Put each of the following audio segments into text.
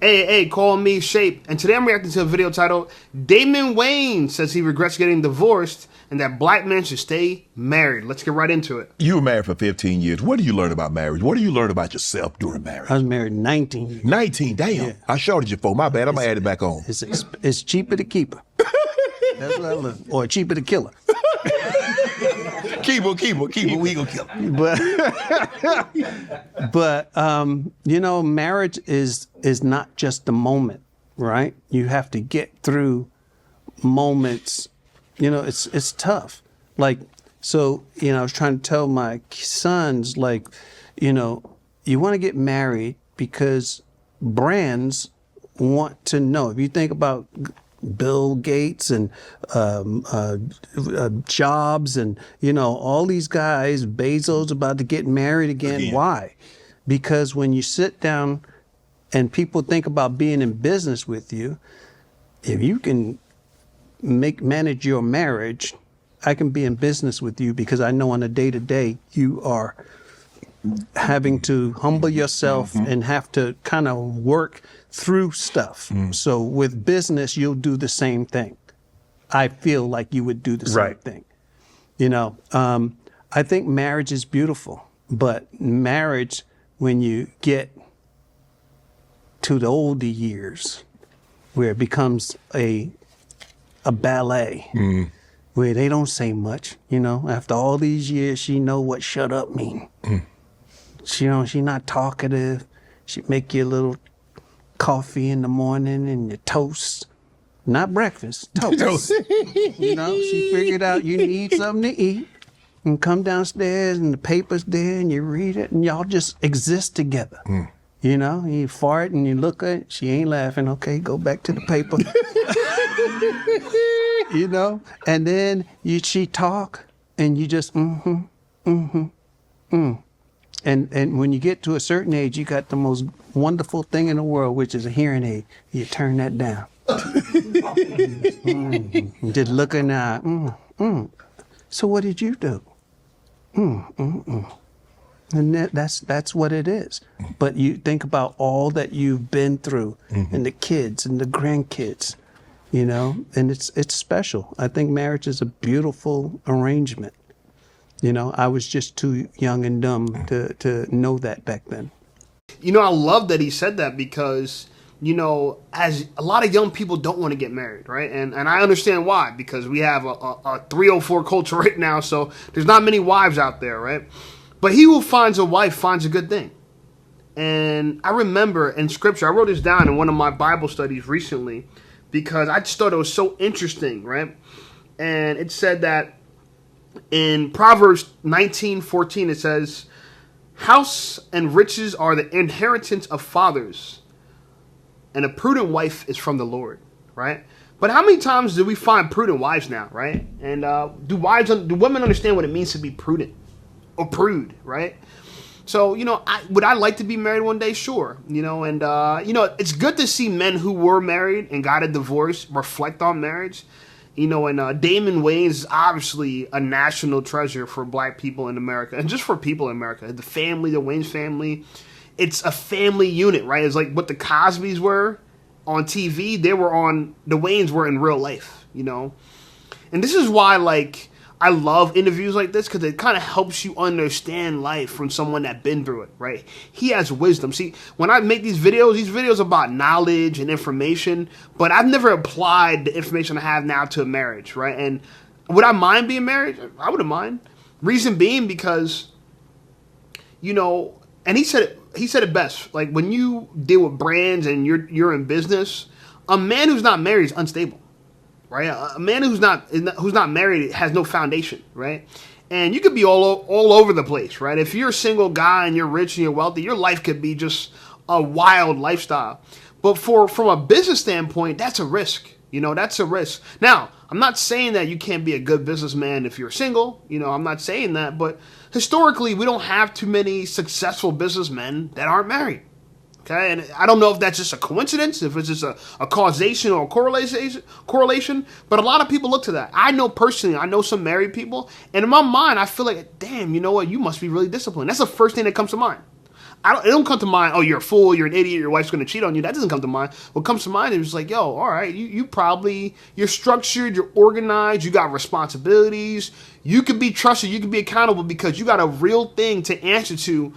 Hey, call me Shape. And today I'm reacting to a video titled, Damon Wayans says he regrets getting divorced and that black men should stay married. Let's get right into it. You were married for 15 years. What do you learn about marriage? What do you learn about yourself during marriage? I was married 19 years. 19, damn. Yeah. I shorted you for. My bad. I'm going to add it back on. It's cheaper to keep her. That's what I learned. Or cheaper to kill her. Keep her. We gonna kill her. But you know, marriage is not just the moment, right? You have to get through moments. You know, it's tough. Like, so, you know, I was trying to tell my sons, like, you know, you want to get married because brands want to know. If you think about Bill Gates and Jobs and, you know, all these guys, Bezos about to get married again. Why? Because when you sit down and people think about being in business with you, if you can manage your marriage, I can be in business with you because I know on a day-to-day you are having to humble yourself and have to kind of work through stuff. So with business, you'll do the same thing. I feel like you would do the same thing. You know, I think marriage is beautiful, but marriage, when you get to the older years, where it becomes a ballet, where they don't say much, you know, after all these years, she know what shut up mean. She not talkative. She make you a little coffee in the morning and your toast. Not breakfast, toast. You know, she figured out you need something to eat and come downstairs and the paper's there and you read it and y'all just exist together. You know, you fart and you look at it, she ain't laughing. Okay, go back to the paper. You know, and then she talk and you just And when you get to a certain age, you got the most wonderful thing in the world, which is a hearing aid. You turn that down. Just looking out. So what did you do? And that's what it is. But you think about all that you've been through, and the kids and the grandkids, you know, and it's special. I think marriage is a beautiful arrangement. You know, I was just too young and dumb to know that back then. You know, I love that he said that because, you know, as a lot of young people don't want to get married, right? And I understand why, because we have a 304 culture right now, so there's not many wives out there, right? But he who finds a wife finds a good thing. And I remember in scripture, I wrote this down in one of my Bible studies recently because I just thought it was so interesting, right? And it said that in Proverbs 19:14, it says, "House and riches are the inheritance of fathers, and a prudent wife is from the Lord," right? But how many times do we find prudent wives now, right? And do women understand what it means to be prudent or prude, right? So, you know, would I like to be married one day? Sure. You know, and, you know, it's good to see men who were married and got a divorce reflect on marriage. You know, and Damon Wayans is obviously a national treasure for black people in America and just for people in America. The family, the Wayans family, it's a family unit, right? It's like what the Cosbys were on TV. The Wayans were in real life, you know? And this is why, like, I love interviews like this because it kind of helps you understand life from someone that's been through it, right? He has wisdom. See, when I make these videos about knowledge and information, but I've never applied the information I have now to a marriage, right? And would I mind being married? I wouldn't mind. Reason being because, you know, and he said it best. Like when you deal with brands and you're in business, a man who's not married is unstable. Right, a man who's not married has no foundation, right? And you could be all over the place, right? If you're a single guy and you're rich and you're wealthy, your life could be just a wild lifestyle. But from a business standpoint, that's a risk. You know, that's a risk. Now, I'm not saying that you can't be a good businessman if you're single. You know, I'm not saying that. But historically, we don't have too many successful businessmen that aren't married. Okay, and I don't know if that's just a coincidence, if it's just a causation or a correlation, but a lot of people look to that. I know personally, I know some married people, and in my mind, I feel like, damn, you know what, you must be really disciplined. That's the first thing that comes to mind. it don't come to mind, oh, you're a fool, you're an idiot, your wife's going to cheat on you. That doesn't come to mind. What comes to mind is like, yo, all right, you're structured, you're organized, you got responsibilities. You can be trusted, you can be accountable because you got a real thing to answer to.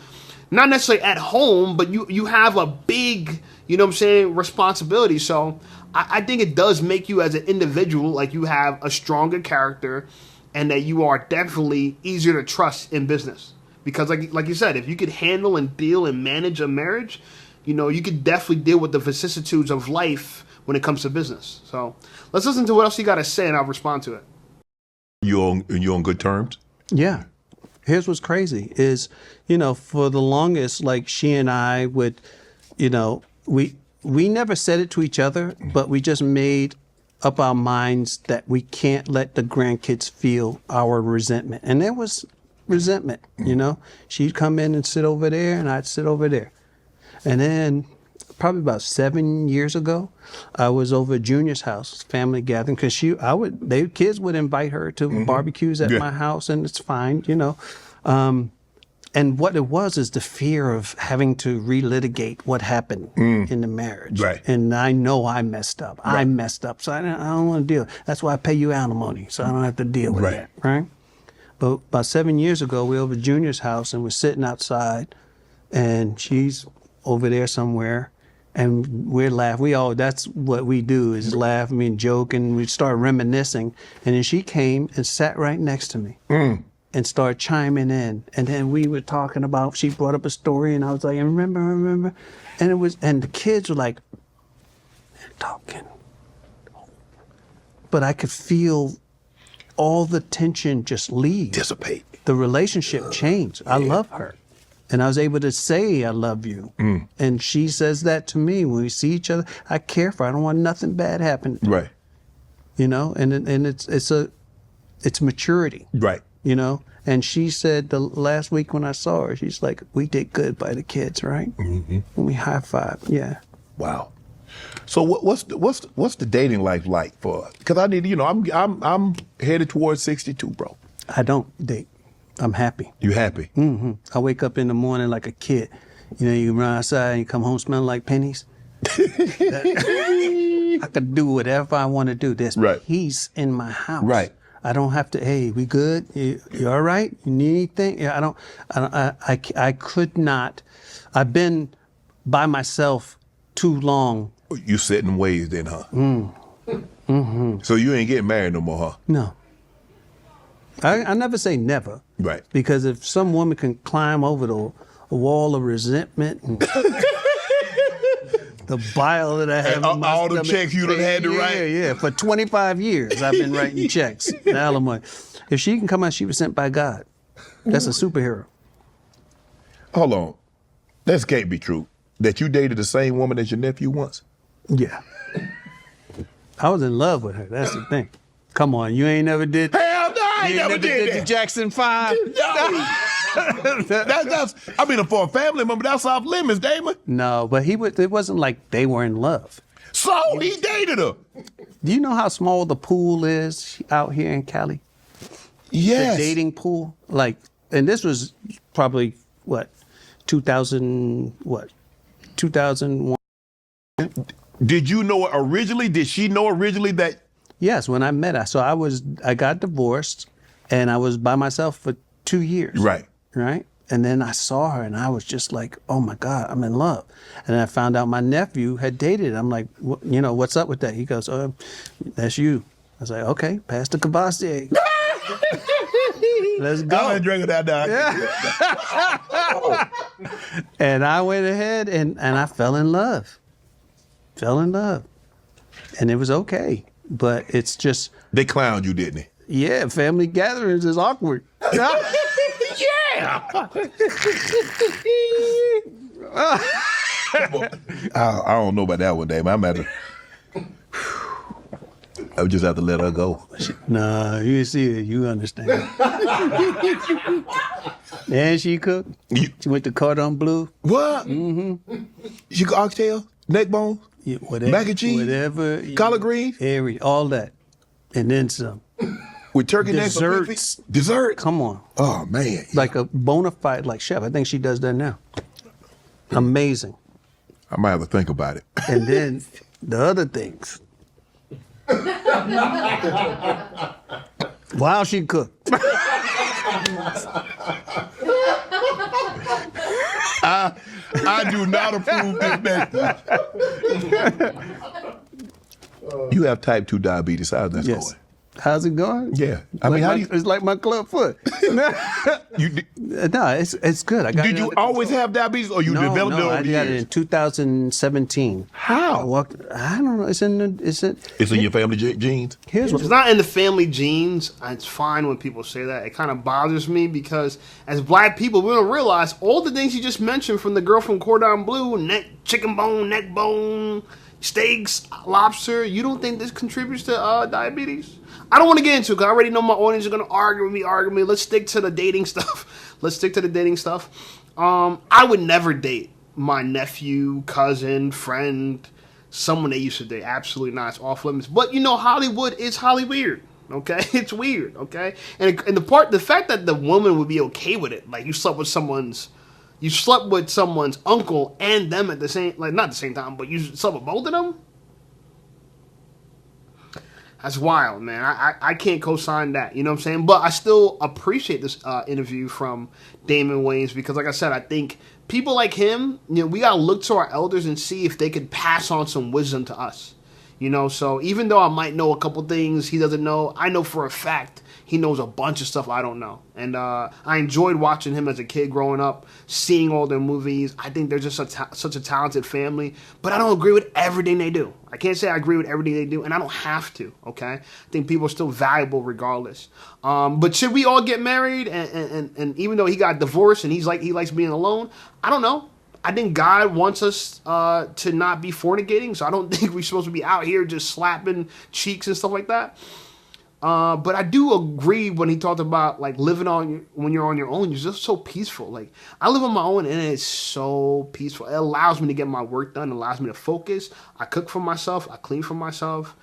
Not necessarily at home, but you have a big, responsibility. So I think it does make you as an individual, like you have a stronger character and that you are definitely easier to trust in business. Because like you said, if you could handle and deal and manage a marriage, you could definitely deal with the vicissitudes of life when it comes to business. So let's listen to what else you got to say and I'll respond to it. You on good terms? Yeah. Here's what's crazy is, for the longest, like she and I would, we never said it to each other, but we just made up our minds that we can't let the grandkids feel our resentment. And there was resentment, She'd come in and sit over there and I'd sit over there. And then probably about 7 years ago, I was over at Junior's house, family gathering, because kids would invite her to barbecues at my house, and it's fine, and what it was is the fear of having to relitigate what happened in the marriage. Right. And I know I messed up. Right. I messed up, so I don't want to deal. That's why I pay you alimony, so I don't have to deal with that, right? But about 7 years ago, we were over at Junior's house, and we're sitting outside, and she's over there somewhere. And we're laughing. That's what we do is laugh, joke, and we start reminiscing. And then she came and sat right next to me and started chiming in. And then we were talking about, she brought up a story and I was like, remember. And the kids were like, they're talking. But I could feel all the tension just leave. Dissipate. The relationship changed. I love her. And I was able to say, I love you. And she says that to me when we see each other. I care for her. I don't want nothing bad happening. Right. And it's maturity. Right. And she said the last week when I saw her, she's like, we did good by the kids, right? And we high-fived. Yeah. Wow. So what's the dating life like for us? Because I need, I'm headed towards 62, bro. I don't date. I'm happy. You happy? I wake up in the morning like a kid. You run outside and you come home smelling like pennies. I could do whatever I want to do. There's peace in my house. Right. I don't have to, hey, we good? You all right? You need anything? Yeah, I could not. I've been by myself too long. You set in ways then, huh? So you ain't getting married no more, huh? No. I never say never. Right. Because if some woman can climb over the wall of resentment and the bile that I have in my all the stomach, checks you done had to write. Yeah. For 25 years, I've been writing checks. Alimony. If she can come out, she was sent by God. That's a superhero. Hold on. That can't be true. That you dated the same woman as your nephew once? Yeah. I was in love with her. That's the thing. Come on, you ain't never did. Hell no, I ain't never did that. The Jackson 5. No. that's for a family member, that's off limits, Damon. No, but it wasn't like they were in love. So he dated her. Do you know how small the pool is out here in Cali? Yes. The dating pool? And this was probably, 2001. Did you know her originally? Did she know originally that? Yes, when I met her. So I got divorced and I was by myself for 2 years. Right. Right? And then I saw her and I was just like, oh my God, I'm in love. And I found out my nephew had dated. I'm like, what's up with that? He goes, that's you. I was like, okay, pass the Cavassier. Let's go. I'm drinking that now. Yeah. And I went ahead and I fell in love. And it was okay. But it's just... They clowned you, didn't they? Yeah, family gatherings is awkward. Yeah. I don't know about that one, Dave. I'm at the... I would just have to let her go. Nah, you see it, you understand. And she cooked. She went to cordon bleu. What? Mm-hmm. She cooked oxtail, neck bone, mac and cheese, whatever, collard greens, all that, and then some. With turkey desserts. Dessert. Come on. Oh man. Like a bona fide chef. I think she does that now. Amazing. I might have to think about it. And then the other things. While she cooked. I do not approve this method. You have type 2 diabetes. How's that going? How's it going? Yeah. I mean, how do you... It's like my club foot. No, it's good. Did you always have diabetes, or you developed it over the years? I got it in 2017. How? I don't know. It's in your family genes? It's not in the family genes. It's fine when people say that. It kind of bothers me because as black people, we don't realize all the things you just mentioned, from the girl from Cordon Bleu, chicken bone, neck bone, steaks, lobster. You don't think this contributes to diabetes? I don't want to get into it because I already know my audience is going to argue with me. Let's stick to the dating stuff. I would never date my nephew, cousin, friend, someone they used to date. Absolutely not. It's off limits. But, Hollywood is weird. Okay? It's weird. Okay? And the fact that the woman would be okay with it, like you slept with someone's uncle and them at the same, like not the same time, but you slept with both of them? That's wild, man. I can't co-sign that. You know what I'm saying? But I still appreciate this interview from Damon Wayans because, like I said, I think people like him, we got to look to our elders and see if they could pass on some wisdom to us. So even though I might know a couple things he doesn't know, I know for a fact he knows a bunch of stuff I don't know. And I enjoyed watching him as a kid growing up, seeing all their movies. I think they're just such a talented family. But I don't agree with everything they do. I can't say I agree with everything they do, and I don't have to, okay? I think people are still valuable regardless. But should we all get married? And even though he got divorced and he likes being alone, I don't know. I think God wants us to not be fornicating, so I don't think we're supposed to be out here just slapping cheeks and stuff like that. But I do agree when he talked about living when you're on your own. You're just so peaceful. Like I live on my own and it's so peaceful. It allows me to get my work done. It allows me to focus. I cook for myself. I clean for myself.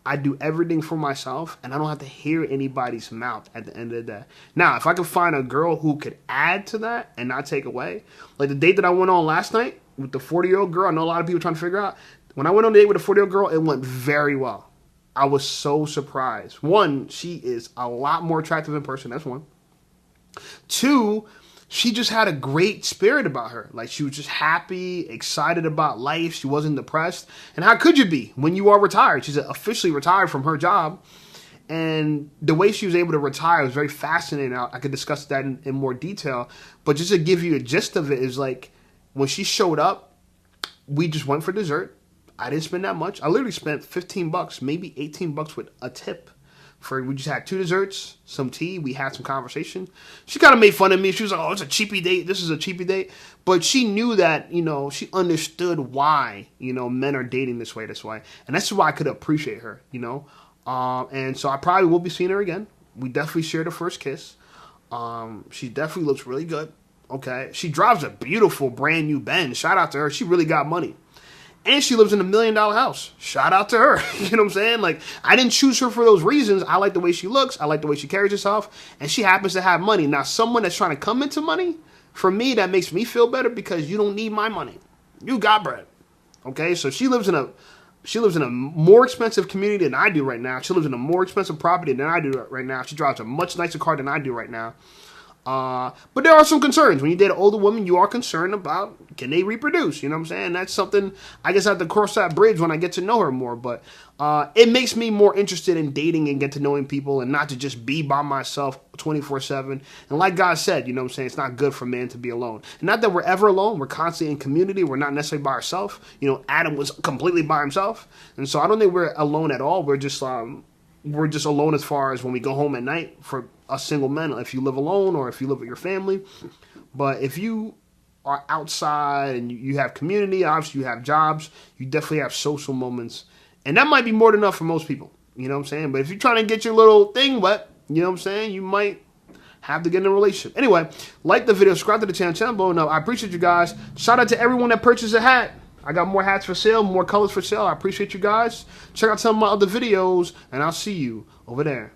I do everything for myself, and I don't have to hear anybody's mouth at the end of the day. Now, if I could find a girl who could add to that and not take away, like the date that I went on last night with the 40-year-old girl, I know a lot of people trying to figure out. When I went on a date with a 40-year-old girl, it went very well. I was so surprised. One, she is a lot more attractive in person. That's one. Two, she just had a great spirit about her. Like she was just happy, excited about life. She wasn't depressed. And how could you be when you are retired? She's officially retired from her job. And the way she was able to retire was very fascinating. I could discuss that in more detail. But just to give you a gist of it is like when she showed up, we just went for dessert. I didn't spend that much. I literally spent $15, maybe $18 with a tip. We just had 2 desserts, some tea. We had some conversation. She kind of made fun of me. She was like, "Oh, it's a cheapy date. This is a cheapy date." But she knew that, she understood why, men are dating this way. And that's why I could appreciate her, And so I probably will be seeing her again. We definitely shared a first kiss. She definitely looks really good. Okay. She drives a beautiful brand new Benz. Shout out to her. She really got money. And she lives in $1 million house. Shout out to her. You know what I'm saying? Like, I didn't choose her for those reasons. I like the way she looks. I like the way she carries herself. And she happens to have money. Now, someone that's trying to come into money, for me, that makes me feel better because you don't need my money. You got bread. Okay? So she lives in a more expensive community than I do right now. She lives in a more expensive property than I do right now. She drives a much nicer car than I do right now. But there are some concerns. When you date an older woman, you are concerned about, can they reproduce? You know what I'm saying? That's something, I guess I have to cross that bridge when I get to know her more. But it makes me more interested in dating and get to knowing people and not to just be by myself 24/7. And like God said, you know what I'm saying? It's not good for man to be alone. And not that we're ever alone. We're constantly in community. We're not necessarily by ourselves. Adam was completely by himself. And so I don't think we're alone at all. We're just alone as far as when we go home at night for us single men, if you live alone or if you live with your family. But if you are outside and you have community, obviously you have jobs, you definitely have social moments. And that might be more than enough for most people. You know what I'm saying? But if you're trying to get your little thing wet, you know what I'm saying, you might have to get in a relationship. Anyway, like the video, subscribe to the channel blowing up. I appreciate you guys. Shout out to everyone that purchased a hat. I got more hats for sale, more colors for sale. I appreciate you guys. Check out some of my other videos, and I'll see you over there.